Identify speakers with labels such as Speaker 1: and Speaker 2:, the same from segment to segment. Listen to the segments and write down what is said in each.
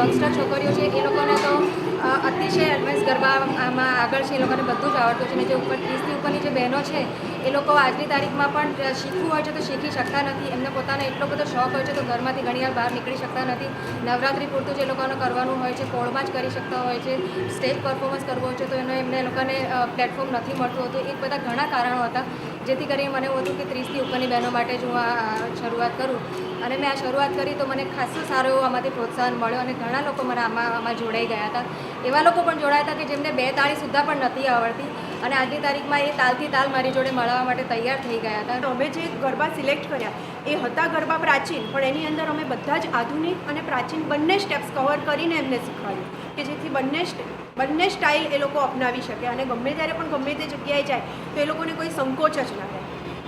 Speaker 1: Youngster છોકરીઓ છે એ લોકોને તો અતિશય એડવાન્સ ગરબામાં આગળ છે, એ લોકોને બધું જ આવડતું છે. ને જે ઉપર 30થી ઉપરની જે બહેનો છે એ લોકો આજની તારીખમાં પણ શીખવું હોય છે તો શીખી શકતા નથી. એમને પોતાનો એટલો બધો શોખ હોય છે તો ઘરમાંથી ઘણીવાર બહાર નીકળી શકતા નથી. નવરાત્રિ પૂરતું જે લોકોને કરવાનું હોય છે, પોળમાં જ કરી શકતા હોય છે. સ્ટેજ પરફોર્મન્સ કરવું હોય છે તો એમને લોકોને પ્લેટફોર્મ નથી મળતું હતું. એ બધા ઘણા કારણો હતા જેથી કરીને મને એવું હતું કે 30થી ઉપરની બહેનો માટે જ હું આ શરૂઆત કરું. અને મેં આ શરૂઆત કરી તો મને ખાસો સારો એવો આમાંથી પ્રોત્સાહન મળ્યો અને ઘણા લોકો મને આમાં જોડાઈ ગયા હતા. એવા લોકો પણ જોડાયા હતા કે જેમને 2 તાળી સુદ્ધા પણ નથી આવડતી અને આજની તારીખમાં એ તાલથી તાલ મારી જોડે મળવા માટે તૈયાર થઈ ગયા હતા.
Speaker 2: અમે જે ગરબા સિલેક્ટ કર્યા એ હતા ગરબા પ્રાચીન, પણ એની અંદર અમે બધા જ આધુનિક અને પ્રાચીન બંને સ્ટેપ્સ કવર કરીને એમને શીખવાડ્યું કે જેથી બંને સ્ટાઇલ એ લોકો અપનાવી શકે અને ગમે ત્યારે પણ ગમે તે જગ્યાએ જાય તો એ લોકોને કોઈ સંકોચ જ ના રહે.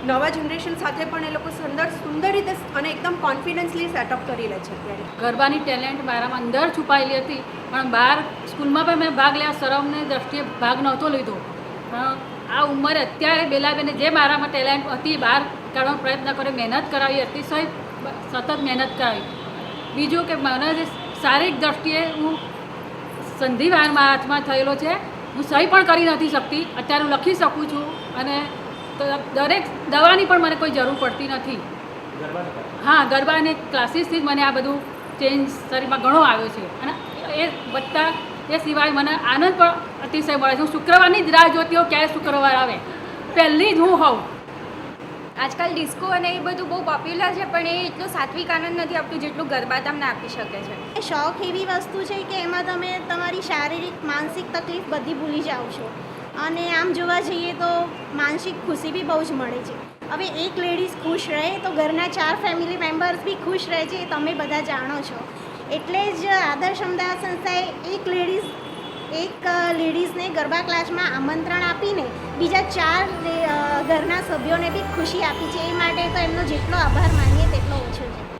Speaker 2: નવા જનરેશન સાથે પણ એ લોકો સુંદર રીતે અને એકદમ કોન્ફિડન્સલી સેટઅપ કરી લે છે. અત્યારે
Speaker 3: ગરબાની ટેલેન્ટ મારામાં અંદર છુપાયેલી હતી, પણ બહાર સ્કૂલમાં પણ મેં ભાગ લેવા શરમની દ્રષ્ટિએ ભાગ નહોતો લીધો. પણ આ ઉંમરે અત્યારે બેલાબેને જે મારામાં ટેલેન્ટ હતી બહાર કાઢવાનો પ્રયત્ન કર્યો, મહેનત કરાવી, અતિશય સતત મહેનત કરાવી. બીજું કે મને જે શારીરિક દ્રષ્ટિએ હું સંધિવાનમાં હાથમાં થયેલો છે, હું સહી પણ કરી નથી શકતી. અત્યારે હું લખી શકું છું અને દરેક દવાની પણ મને કોઈ જરૂર પડતી નથી. હા, ગરબાની ક્લાસીસથી જ મને આ બધું ચેન્જ શરીરમાં ઘણો આવ્યો છે અને એ બધા એ સિવાય મને આનંદ પણ અતિશય મળે છે. હું શુક્રવારની જ રાહ જોતી હોઉં ક્યારે શુક્રવાર આવે, પહેલી જ હું હોઉં.
Speaker 1: આજકાલ ડિસ્કો અને એ બધું બહુ પોપ્યુલર છે પણ એ એટલું સાત્વિક આનંદ નથી આપતું જેટલું ગરબા તમને આપી શકે છે.
Speaker 4: શોખ એવી વસ્તુ છે કે એમાં તમે તમારી શારીરિક માનસિક તકલીફ બધી ભૂલી જાઓ છો અને આમ જોવા જઈએ તો માનસિક ખુશી બી બહુ જ મળે છે. હવે એક લેડીઝ ખુશ રહે તો ઘરના 4 ફેમિલી મેમ્બર્સ બી ખુશ રહે છે, એ તમે બધા જાણો છો. એટલે જ આદર્શ અમદાવાદ સંસ્થાએ એક લેડીઝને ગરબા ક્લાસમાં આમંત્રણ આપીને બીજા 4 ઘરના સભ્યોને બી ખુશી આપી છે. એ માટે તો એમનો જેટલો આભાર માનીએ તેટલો ઓછો છે.